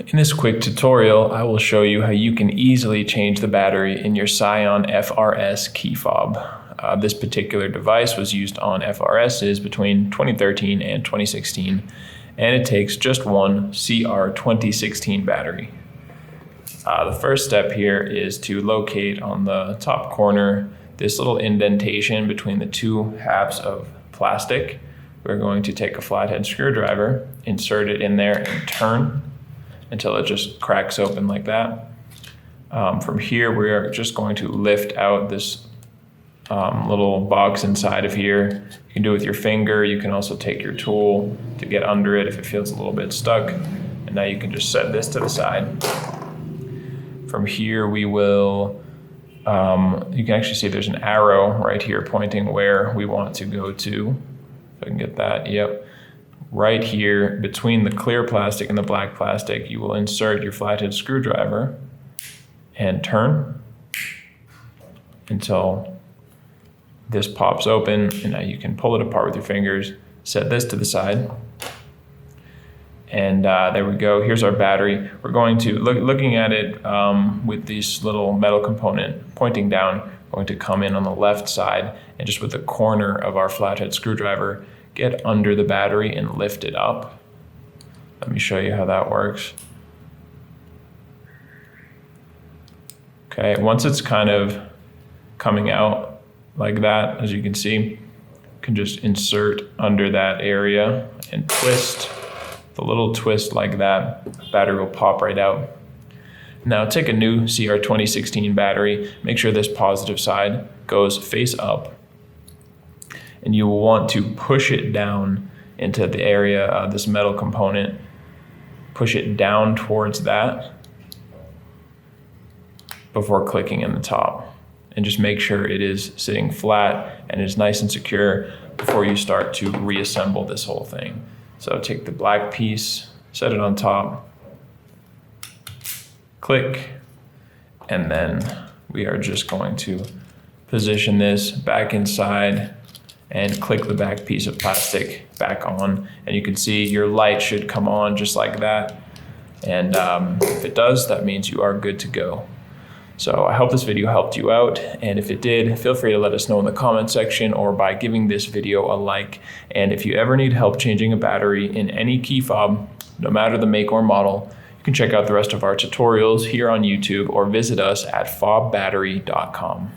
In this quick tutorial, I will show you how you can easily change the battery in your Scion FR-S key fob. This particular device was used on FR-Ss between 2013 and 2016, and it takes just one CR2016 battery. The first step here is to locate on the top corner this little indentation between the two halves of plastic. We're going to take a flathead screwdriver, insert it in there, and turn until it just cracks open like that. From here, we are just going to lift out this little box inside of here. You can do it with your finger. You can also take your tool to get under it if it feels a little bit stuck. And now you can just set this to the side. From here, we will, you can actually see there's an arrow right here pointing where we want to go to. If I can get that, yep. Right here between the clear plastic and the black plastic, you will insert your flathead screwdriver and turn until this pops open, and now you can pull it apart with your fingers, set this to the side, and there we go. Here's our battery. We're going to, looking at it with this little metal component pointing down, going to come in on the left side and just with the corner of our flathead screwdriver, get under the battery and lift it up. Let me show you how that works. Okay, once it's kind of coming out like that, as you can see, you can just insert under that area and twist. The little twist like that, the battery will pop right out. Now take a new CR2016 battery, make sure this positive side goes face up, and you will want to push it down into the area of this metal component. Push it down towards that before clicking in the top. And just make sure it is sitting flat and is nice and secure before you start to reassemble this whole thing. So take the black piece, set it on top, click, and then we are just going to position this back inside and click the back piece of plastic back on, and you can see your light should come on just like that. And if it does, that means you are good to go. So I hope this video helped you out, and if it did, feel free to let us know in the comment section or by giving this video a like. And if you ever need help changing a battery in any key fob, no matter the make or model, you can check out the rest of our tutorials here on YouTube or visit us at fobbattery.com.